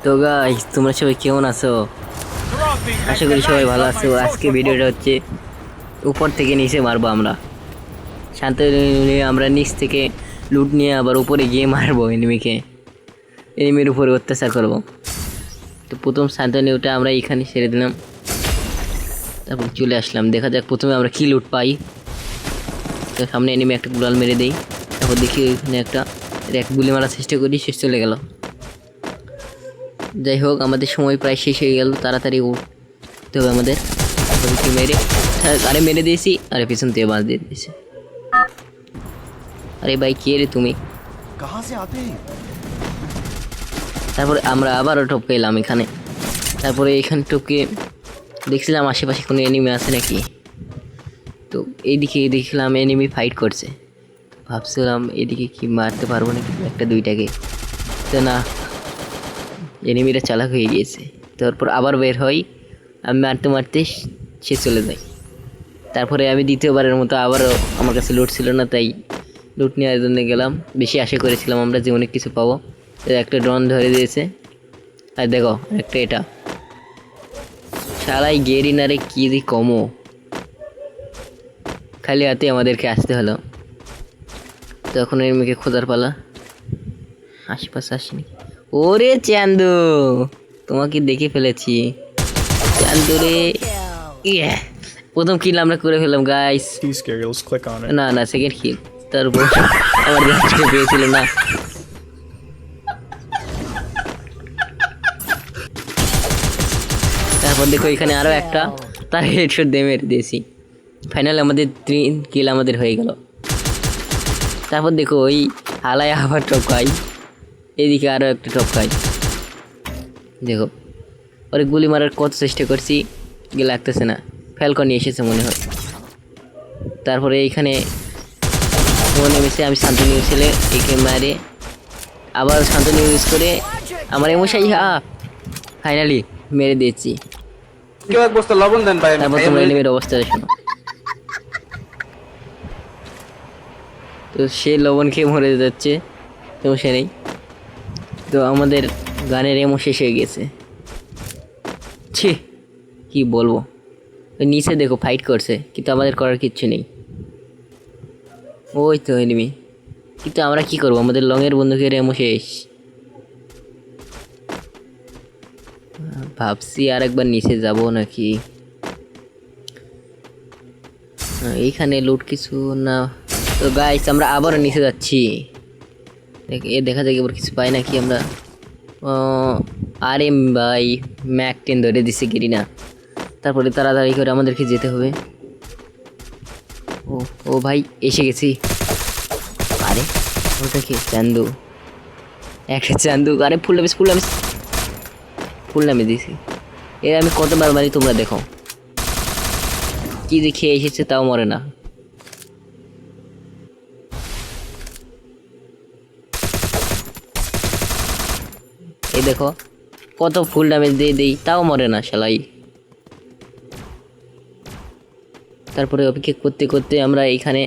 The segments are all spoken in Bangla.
তো গাইস তোমরা সবাই কেমন আছো? আশা করি সবাই ভালো আছো। আজকে ভিডিওটা হচ্ছে উপর থেকে নিচে মারবো আমরা। শান্ত নিয়ে আমরা নিচ থেকে লুট নিয়ে আবার উপরে গিয়ে মারবো এনিমির উপরে অত্যাচার করবো। তো প্রথম শান্তনিউটা আমরা এখানে ছেড়ে দিলাম, তারপর চলে আসলাম। দেখা যাক প্রথমে আমরা কি লুট পাই। তো সামনে এনিমি একটা গুলাল মেরে দেই, তারপর দেখি ওইখানে একটা এক গুলি মারার চেষ্টা করি, শেষ চলে গেল। যাই হোক আমাদের সময় প্রায় শেষ হয়ে গেল, তাড়াতাড়ি উঠতে হবে আমাদের। মেরে আরে মেরে দিয়েছি, আরে পিছন থেকে বাঁচ দিয়ে দিয়েছি। আরে ভাই কে রে তুমি? তারপরে আমরা আবারও টপকে এলাম এখানে। তারপরে এখানে টপকে দেখছিলাম আশেপাশে কোনো এনিমি আছে নাকি। তো এইদিকে দেখলাম এনিমি ফাইট করছে, ভাবছিলাম এদিকে কি মারতে পারবো নাকি একটা দুইটাকে। তো না, এনিমিটা চালাক হয়ে গিয়েছে। তারপর আবার বের হই, আমি মারতে মারতে সে চলে যায়। তারপরে আমি দ্বিতীয়বারের মতো আবারও, আমার কাছে লুট ছিল না তাই লুট নেওয়ার জন্য গেলাম। বেশি আশা করেছিলাম আমরা যে অনেক কিছু পাবো। একটা ড্রোন ধরে দিয়েছে, আর দেখো একটা এটা শালাই গেরিনারে কি দি কমো, খালি হাতে আমাদেরকে আসতে হলো। তো এখন এনিমিকে খোঁজার পালা। আশেপাশে আসেনি। ওরে চান্দু, তোমাকে দেখে ফেলেছি চান্দু রে। ইয়ে, প্রথম কিল আমরা করে ফেললাম গাইস। না না, সেকেন্ড কিল। তারপর আমার গাছকে পেয়েছিল না। তারপর দেখো এখানে আরো একটা, তার হেডশট দিয়ে মেরে দিয়েছি। ফাইনাল আমাদের 3 কিল আমাদের হয়ে গেল। তারপর দেখো ওই হালায় আবার টপকাই, এদিকে আরো একটা টপকাই। দেখো ওরে গুলি মারার কত চেষ্টা করছি, গিয়ে লাগতেছে না। ফ্যালকন নিয়ে এসেছে মনে হয়। তারপরে এইখানে মনে হয়েছে আমি শান্তনু ছেলে, একে মারে আবার শান্তনু ইউজ করে আমার এমশাই ফাইনালি মেরে দিয়েছি। তারপর তোমরা এনিমির অবস্থা শোনো। তো সে লবণ খেয়ে মরে যাচ্ছে, সমস্যা নেই। তো আমাদের গানের এমো শেষ হয়ে গেছে। ছি, কি বলবো। ওই নিচে দেখো ফাইট করছে, কিন্তু আমাদের করার কিচ্ছু নেই। ওই তো এনিমি, কিন্তু আমরা কি করবো, আমাদের লংয়ের বন্দুকের এমো শেষ। ভাবছি আর একবার নিচে যাব নাকি। এইখানে লুট কিছু না। তো গাইস আমরা আবারও নিচে যাচ্ছি, দেখা যাক এবার কিছু পাই নাকি আমরা। আরে ভাই ম্যাক 10 ধরে দিছে গেরিনা। তারপরে তাড়াতাড়ি করে আমাদেরকে যেতে হবে। ও ও ভাই এসে গেছি। আরে ওটা কি? চান্দু, একটা চান্দু। আরে ফুল নামে দিয়েছি। এর আমি কতবার মারি তোমরা দেখো, কি দেখে এসেছে তাও মরে না। এই দেখো কত ফুল ড্যামেজ দিয়ে দেই তাও মরে না শালাই। তারপরে অপেক্ষা করতে করতে আমরা এইখানে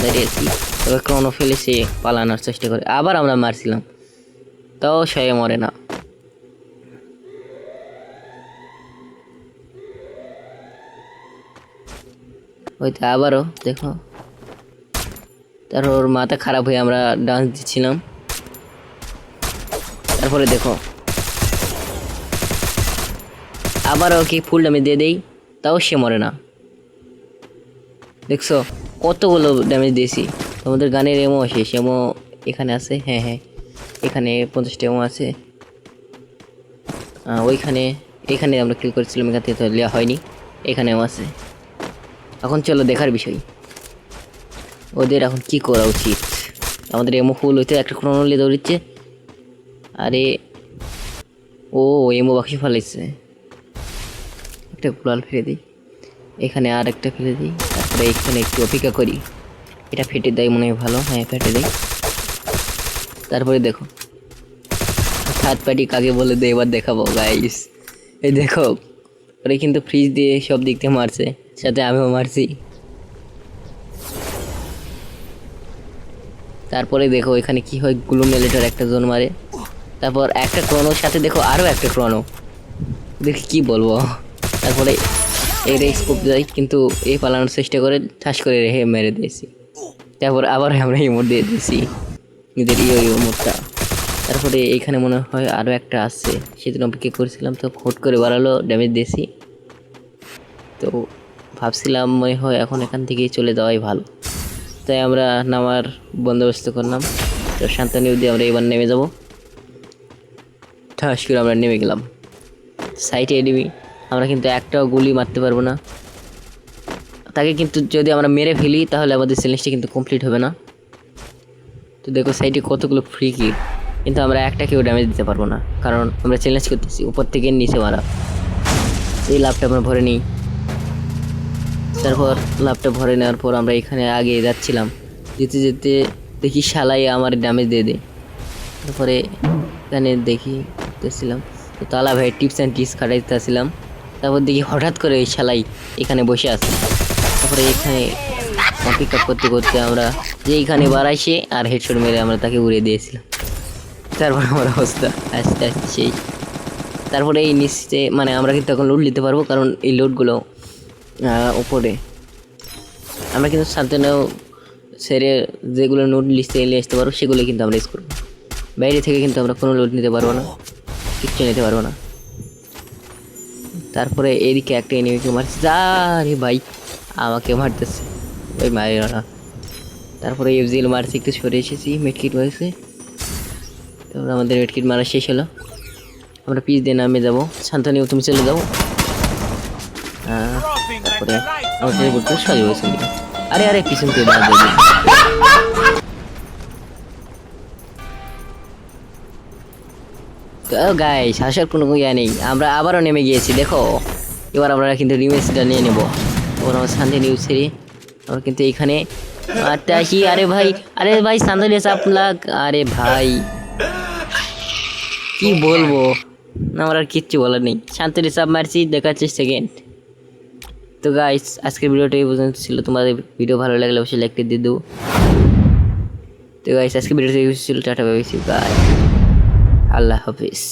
দাঁড়িয়েছি। এবার ক্রনো ফেলে সে পালানোর চেষ্টা করে, আবার আমরা মারছিলাম তাও সে মরে না। হয়তো আবারও দেখো, তারপর ওর মাথা খারাপ হয়ে আমরা ডান্স দিচ্ছিলাম। তারপরে দেখো আবারও কি ফুল ড্যামেজ দিয়ে দেই তাও সে মরে না। দেখছো কতগুলো ড্যামেজ দিয়েছি। তোমাদের গানের এমও শেষ, এমও এখানে আছে। হ্যাঁ হ্যাঁ, এখানে 50টা এমও আছে। ওইখানে এখানে আমরা কিল করেছিলাম, এখান থেকে তো নেওয়া হয়নি। এখানেও আছে। এখন চলো দেখার বিষয়, ওদের এখন কি করা উচিত। আমাদের এমও ফুল হইতে একটা ক্রোনলি দৌড়িচ্ছে। আরে ও এমও বাক্সে ফেলেছে, একটা গুলাল ফেলে দিই, এখানে আর একটা ফেলে দিই। তারপরে এখানে একটু অপেক্ষা করি, এটা ফেটে দেয় মনে হয় ভালো। হ্যাঁ ফেটে দেয়। তারপরে দেখো থার্ড পার্টি কাকে বলে দেয় এবার দেখাবো গাইস। এই দেখো ওরা কিন্তু ফ্রিজ দিয়ে সব দিক থেকে মারছে, সাথে আমিও মারছি। তারপরে দেখো এখানে কি হয়, গ্লুমেলেটার একটা জোন মারে, তারপর একটা ক্রোনোর সাথে দেখো আরও একটা ক্রোনো, দেখি কি বলবো। তারপরে এর স্কোপ যাই, কিন্তু এই পালানোর চেষ্টা করে ঠাস করে রেখে মেরে দিয়েছি। তারপর আবার আমরা ইমোট দিয়ে দিয়েছি নিজের ইমোটটা। তারপরে এইখানে মনে হয় আরও একটা আছে, সেদিন অপেক্ষা করেছিলাম, তো ফট করে বাড়ালো, ড্যামেজ দিয়েছি। তো ভাবছিলাম মনে হয় এখন এখান থেকেই চলে যাওয়াই ভালো, তাই আমরা নামার বন্দোবস্ত করলাম। তো শান্তনিউ দিয়ে আমরা এবার নেমে যাব। ঠাস করে আমরা নেমে গেলাম। সাইটে এনিমি, আমরা কিন্তু একটাও গুলি মারতে পারবো না তাকে, কিন্তু যদি আমরা মেরে ফেলি তাহলে আমাদের চ্যালেঞ্জটা কিন্তু কমপ্লিট হবে না। তো দেখো সাইডে কতগুলো ফ্রি কিল, কিন্তু আমরা একটাকেও ড্যামেজ দিতে পারবো না, কারণ আমরা চ্যালেঞ্জ করতেছি উপর থেকে নিচে মারা। এই লাভটা আমরা ভরে নিই। তারপর লাভটা ভরে নেওয়ার পর আমরা এখানে আগে যাচ্ছিলাম, যেতে যেতে দেখি শালাই আমার ড্যামেজ দিয়ে দেয়। তারপরে এখানে দেখতেছিলাম তো তালা ভাই টিপস অ্যান্ড ট্রিক্স খাটাইতেছিলাম। তারপর দেখি হঠাৎ করে ওই শালাই এখানে বসে আছে। তারপরে এখানে অপেক্ষা করতে করতে আমরা যে এইখানে বাড়াইছে আর হেডশট মেরে আমরা তাকে উড়িয়ে দিয়েছিলাম। তারপর আমার অবস্থা আস্তে আস্তে সেই। তারপরে এই নিচে মানে আমরা কিন্তু এখন লুট নিতে পারবো, কারণ এই লুটগুলো উপরে আমরা কিন্তু শান্তনু সেরে যেগুলো নোট লিস্টে নিয়ে আসতে পারবো সেগুলো কিন্তু আমরা ইউজ করবো। বাইরে থেকে কিন্তু আমরা কোনো লুট নিতে পারবো না, কিচ্ছু নিতে পারবো না। তারপরে এদিকে একটা এনিমিকে মারছে, আরে ভাই আমাকে মারতেছে, ওই মারি না। তারপরে এফজিএল মারছে, একটু সরে এসেছি, মেডকিট মারছে। তারপরে আমাদের মেডকিট মারা শেষ হলো, আমরা পিস দিয়ে নামে যাবো। শান্তনিউ তুমি চলে যাও। তারপরে আমাদের বলতে সাজু হয়েছে, আরে আরে পিছন থেকে বাদ দিয়ে গাইস, আসার কোনো ইয়া নেই, আমরা আবারও নেমে গিয়েছি। দেখো এবার আমরা কিন্তু রিমেজটা নিয়ে নেবো। ওর আমার শান্তনিউ ছেড়ে আমরা কিন্তু এইখানে মারতে আসি। আরে ভাই শান্তনিউ চাপ লাগ, আরে ভাই কি বলবো, আমার আর কিচ্ছু বলার নেই। শান্তনিউ চাপ মারছি, দেখাচ্ছি সেকেন্ড। তো গাইস আজকের ভিডিওটা এই পর্যন্ত ছিল, তোমাদের ভিডিও ভালো লাগলে অবশ্যই লাইক দিয়ে দেবো। তো গাইস আজকের ভিডিওটা এই ছিল, টাটা বাই বাই, আল্লাহ হাফিজ।